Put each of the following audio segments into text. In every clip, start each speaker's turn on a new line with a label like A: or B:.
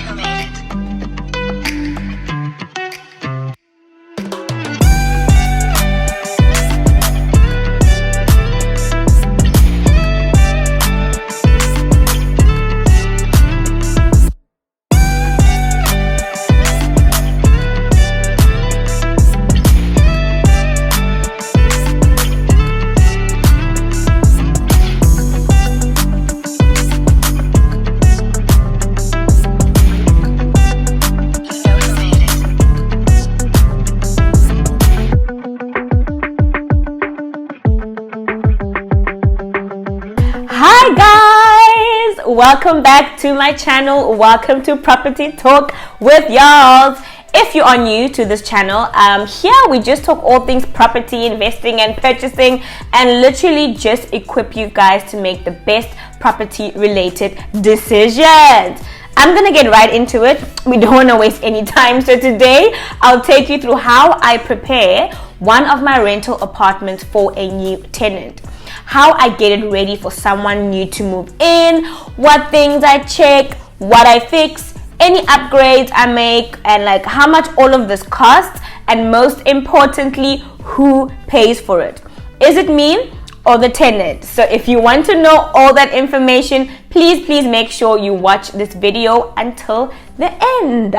A: who made it.
B: Hi guys, welcome back to my channel. Welcome to Property Talk with y'all. If you are new to this channel, here we just talk all things property, investing and purchasing, and literally just equip you guys to make the best property related decisions. I'm gonna get right into it. We don't want to waste any time, so today I'll take you through how I prepare one of my rental apartments for a new tenant, how I get it ready for someone new to move in, what things I check, what I fix, any upgrades I make, and like how much all of this costs, and most importantly, who pays for it. Is it me or the tenant? So if you want to know all that information, please make sure you watch this video until the end.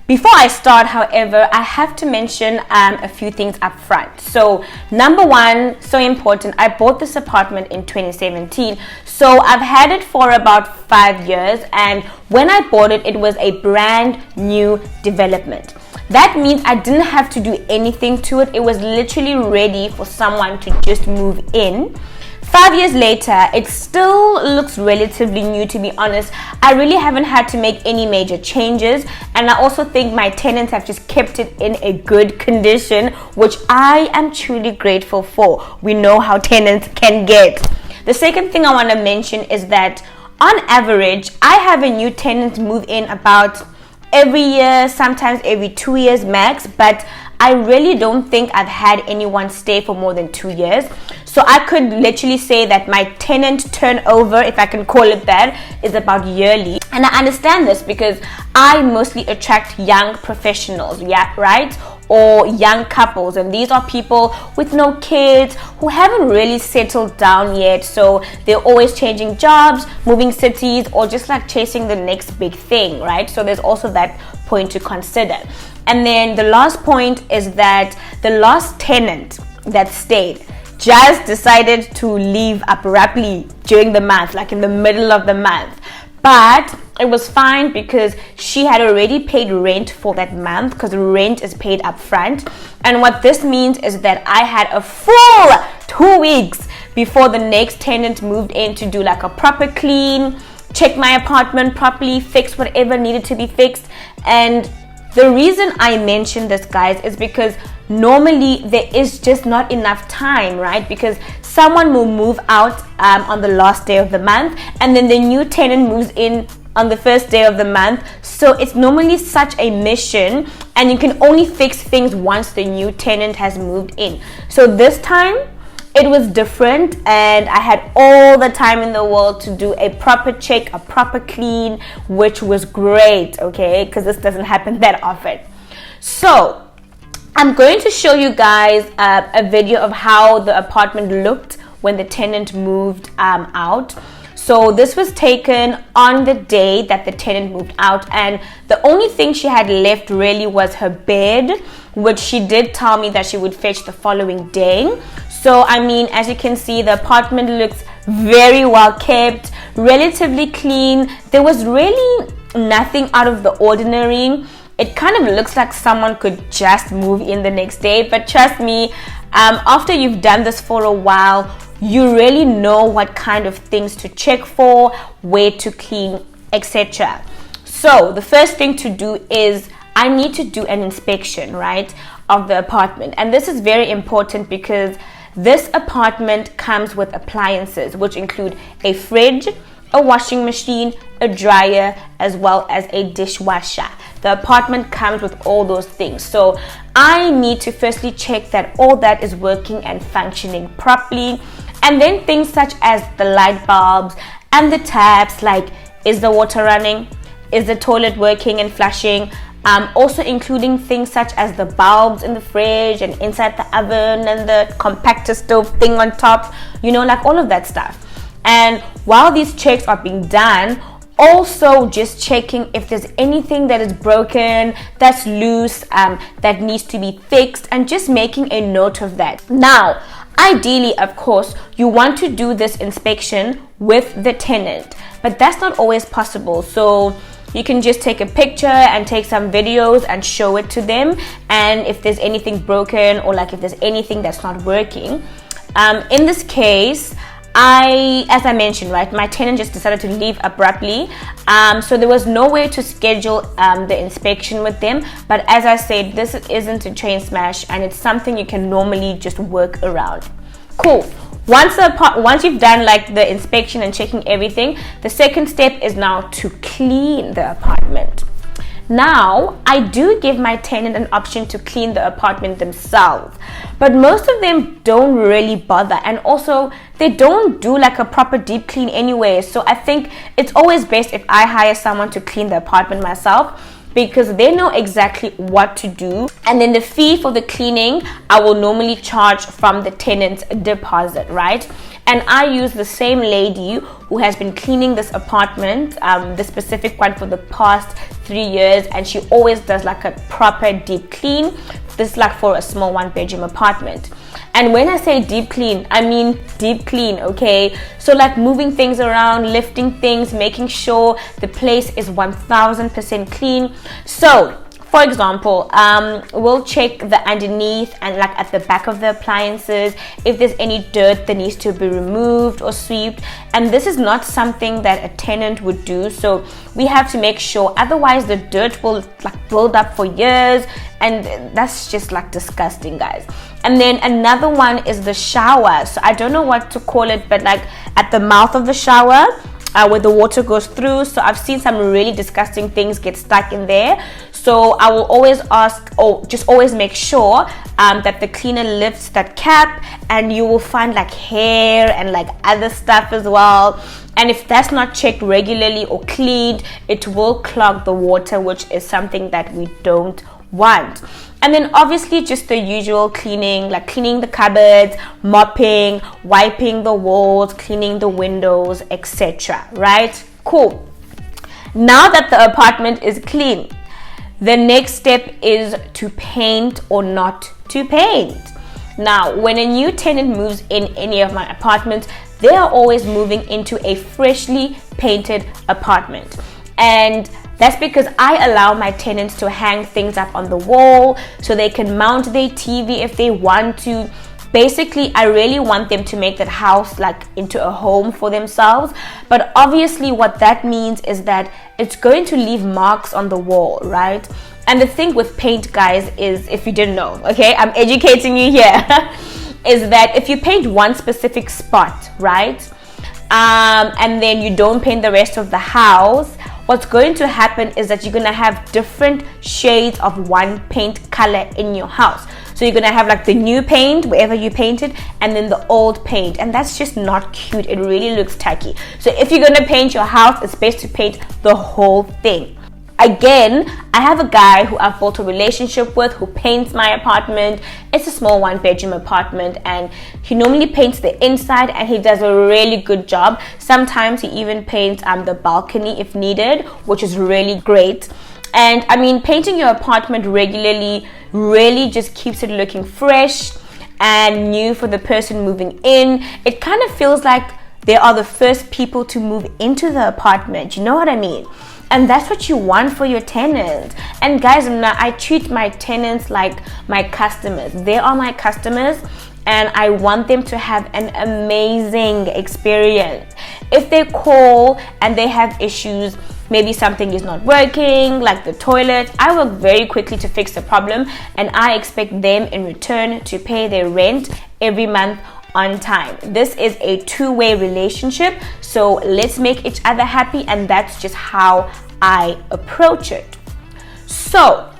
B: Before I start, however, I have to mention a few things up front. So number one, so important, I bought this apartment in 2017. So I've had it for about 5 years, and when I bought it, it was a brand new development. That means I didn't have to do anything to it. It was literally ready for someone to just move in. 5 years later, it still looks relatively new, to be honest. I really haven't had to make any major changes, and I also think my tenants have just kept it in a good condition, which I am truly grateful for. We know how tenants can get. The second thing I want to mention is that on average, I have a new tenant move in about every year, sometimes every 2 years max, but I really don't think I've had anyone stay for more than 2 years. So I could literally say that my tenant turnover, if I can call it that, is about yearly. And I understand this because I mostly attract young professionals, yeah, right? Or young couples, and these are people with no kids who haven't really settled down yet, so they're always changing jobs, moving cities, or just like chasing the next big thing, right? So there's also that point to consider. And then the last point is that the last tenant that stayed just decided to leave abruptly during the month, like in the middle of the month. But it was fine because she had already paid rent for that month, because rent is paid up front. And what this means is that I had a full 2 weeks before the next tenant moved in to do like a proper clean, check my apartment properly, fix whatever needed to be fixed. And the reason I mention this, guys, is because normally there is just not enough time, right? Because someone will move out on the last day of the month, and then the new tenant moves in on the first day of the month. So it's normally such a mission, and you can only fix things once the new tenant has moved in. So this time it was different, and I had all the time in the world to do a proper check, a proper clean, which was great, okay, because this doesn't happen that often. So I'm going to show you guys a video of how the apartment looked when the tenant moved out. So this was taken on the day that the tenant moved out, and the only thing she had left really was her bed, which she did tell me that she would fetch the following day. So I mean, as you can see, the apartment looks very well kept, relatively clean. There was really nothing out of the ordinary. It kind of looks like someone could just move in the next day, but trust me, after you've done this for a while, you really know what kind of things to check for, where to clean, etc. So the first thing to do is I need to do an inspection, right, of the apartment. And this is very important because this apartment comes with appliances, which include a fridge, a washing machine, a dryer, as well as a dishwasher. The apartment comes with all those things. So I need to firstly check that all that is working and functioning properly. And then things such as the light bulbs and the taps, like, is the water running? Is the toilet working and flushing? Also including things such as the bulbs in the fridge and inside the oven and the compactor stove thing on top, like all of that stuff. And while these checks are being done, also just checking if there's anything that is broken, that's loose, that needs to be fixed, and just making a note of that. Now, ideally, of course, you want to do this inspection with the tenant, but that's not always possible. So you can just take a picture and take some videos and show it to them. And if there's anything broken, or like if there's anything that's not working, in this case, as I mentioned, right, my tenant just decided to leave abruptly, so there was no way to schedule the inspection with them. But as I said, this isn't a train smash, and it's something you can normally just work around. Cool. Once you've done like the inspection and checking everything, the second step is now to clean the apartment. Now, I do give my tenant an option to clean the apartment themselves, but most of them don't really bother, and also they don't do like a proper deep clean anyway. So I think it's always best if I hire someone to clean the apartment myself, because they know exactly what to do. And then the fee for the cleaning, I will normally charge from the tenant's deposit, right? And I use the same lady who has been cleaning this apartment, the specific one, for the past 3 years, and she always does like a proper deep clean. This is like for a small 1-bedroom apartment. And when I say deep clean, I mean deep clean, okay? So like moving things around, lifting things, making sure the place is 1000% clean. So for example, we'll check the underneath and like at the back of the appliances if there's any dirt that needs to be removed or swept. And this is not something that a tenant would do, so we have to make sure, otherwise the dirt will like build up for years, and that's just like disgusting, guys. And then another one is the shower. So I don't know what to call it, but like at the mouth of the shower, where the water goes through. So I've seen some really disgusting things get stuck in there. So I will always ask, or just always make sure that the cleaner lifts that cap, and you will find like hair and like other stuff as well. And if that's not checked regularly or cleaned, it will clog the water, which is something that we don't want. And then obviously just the usual cleaning, like cleaning the cupboards, mopping, wiping the walls, cleaning the windows, etc. Right? Cool. Now that the apartment is clean, the next step is to paint or not to paint. Now, when a new tenant moves in any of my apartments, they are always moving into a freshly painted apartment. And that's because I allow my tenants to hang things up on the wall so they can mount their TV if they want to. Basically, I really want them to make that house like into a home for themselves. But obviously what that means is that it's going to leave marks on the wall, right? And the thing with paint, guys, is, if you didn't know, okay, I'm educating you here, is that if you paint one specific spot, right, and then you don't paint the rest of the house, what's going to happen is that you're going to have different shades of one paint color in your house. So you're going to have like the new paint wherever you painted, and then the old paint, and that's just not cute. It really looks tacky. So if you're going to paint your house, it's best to paint the whole thing. Again, I have a guy who I've built a relationship with who paints my apartment. It's a small 1-bedroom apartment, and he normally paints the inside, and he does a really good job. Sometimes he even paints the balcony if needed, which is really great. And I mean, painting your apartment regularly really just keeps it looking fresh and new for the person moving in. It kind of feels like they are the first people to move into the apartment. You know what I mean? And that's what you want for your tenants. And guys, I treat my tenants like my customers. They are my customers, and I want them to have an amazing experience. If they call and they have issues, maybe something is not working, like the toilet, I work very quickly to fix the problem, and I expect them in return to pay their rent every month on time. This is a two-way relationship, so let's make each other happy, and that's just how I approach it. So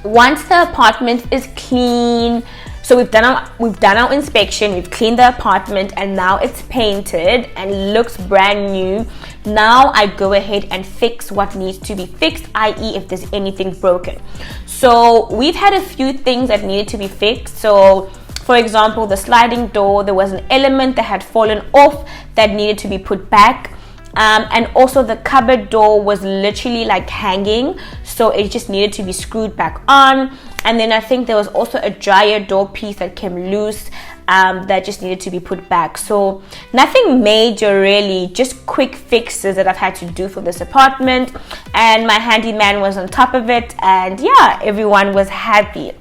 B: once the apartment is clean, So we've done our inspection, we've cleaned the apartment, and now it's painted and looks brand new. Now I go ahead and fix what needs to be fixed, i.e. if there's anything broken. So we've had a few things that needed to be fixed. So for example, the sliding door, there was an element that had fallen off that needed to be put back. And also the cupboard door was literally like hanging, so it just needed to be screwed back on. And then I think there was also a dryer door piece that came loose, that just needed to be put back. So nothing major really, just quick fixes that I've had to do for this apartment, and my handyman was on top of it, and yeah, everyone was happy.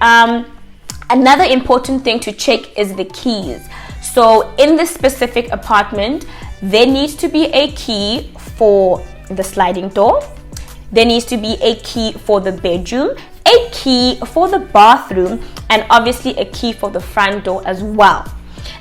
B: Another important thing to check is the keys. So in this specific apartment, there needs to be a key for the sliding door. There needs to be a key for the bedroom, a key for the bathroom, and obviously a key for the front door as well.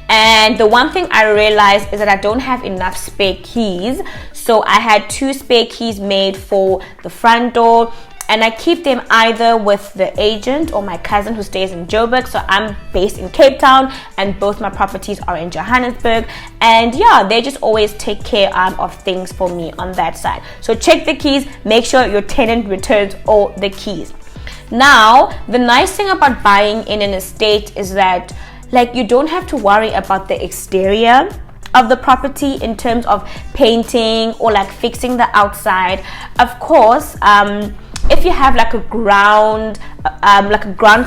B: And the one thing I realized is that I don't have enough spare keys. So I had 2 spare keys made for the front door, and I keep them either with the agent or my cousin who stays in Joburg. So I'm based in Cape Town and both my properties are in Johannesburg, and yeah, they just always take care of things for me on that side. So check the keys, make sure your tenant returns all the keys. Now the nice thing about buying in an estate is that like you don't have to worry about the exterior of the property in terms of painting or like fixing the outside. Of course, if you have like a ground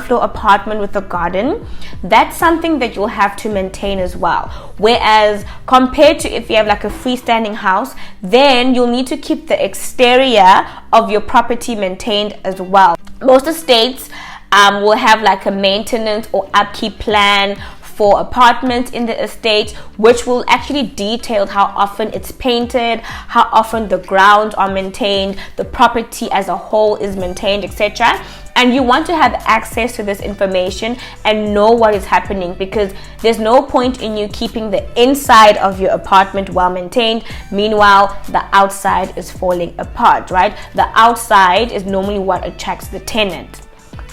B: floor apartment with a garden, that's something that you'll have to maintain as well. Whereas compared to if you have like a freestanding house, then you'll need to keep the exterior of your property maintained as well. Most estates will have like a maintenance or upkeep plan for apartments in the estate, which will actually detail how often it's painted, how often the grounds are maintained, the property as a whole is maintained, etc. And you want to have access to this information and know what is happening, because there's no point in you keeping the inside of your apartment well maintained, meanwhile the outside is falling apart, right? The outside is normally what attracts the tenant.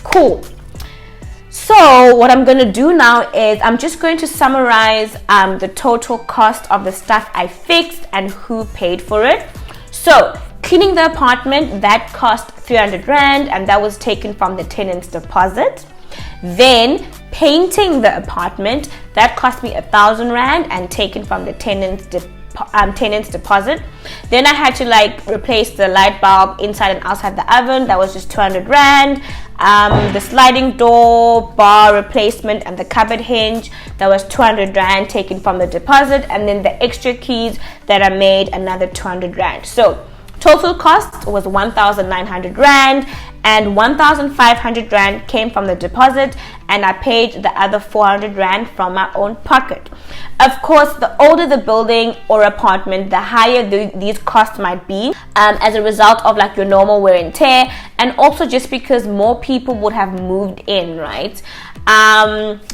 B: Cool. So what I'm going to do now is I'm just going to summarize the total cost of the stuff I fixed and who paid for it. So cleaning the apartment, that cost 300 Rand, and that was taken from the tenant's deposit. Then painting the apartment, that cost me 1,000 Rand and taken from the tenant's deposit. Then I had to like replace the light bulb inside and outside the oven, that was just 200 Rand. The sliding door bar replacement and the cupboard hinge, that was 200 Rand taken from the deposit, and then the extra keys that I made, another 200 Rand. So total cost was 1,900 Rand, and 1,500 Rand came from the deposit, and I paid the other 400 Rand from my own pocket. Of course, the older the building or apartment, the higher these costs might be, as a result of like your normal wear and tear, and also just because more people would have moved in, right?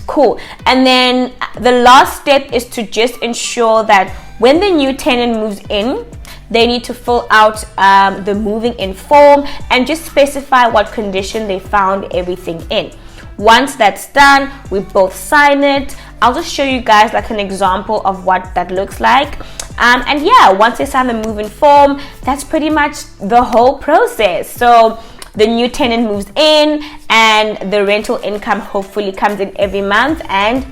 B: Cool. And then the last step is to just ensure that when the new tenant moves in, they need to fill out the moving in form and just specify what condition they found everything in. Once that's done, we both sign it. I'll just show you guys like an example of what that looks like. And yeah, once they sign the move-in form, that's pretty much the whole process. So the new tenant moves in and the rental income hopefully comes in every month and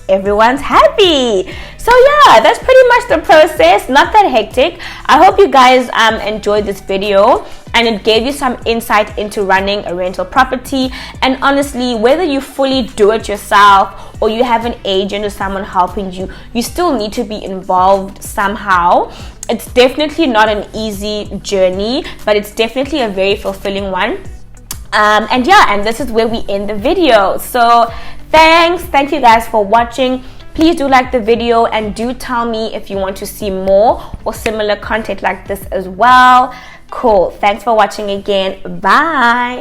B: everyone's happy. So yeah, that's pretty much the process. Not that hectic. I hope you guys enjoyed this video and it gave you some insight into running a rental property. And honestly, whether you fully do it yourself or you have an agent or someone helping you, you still need to be involved somehow. It's definitely not an easy journey, but it's definitely a very fulfilling one. And yeah, and this is where we end the video. So thank you guys for watching. Please do like the video and do tell me if you want to see more or similar content like this as well. Cool. Thanks for watching again. Bye.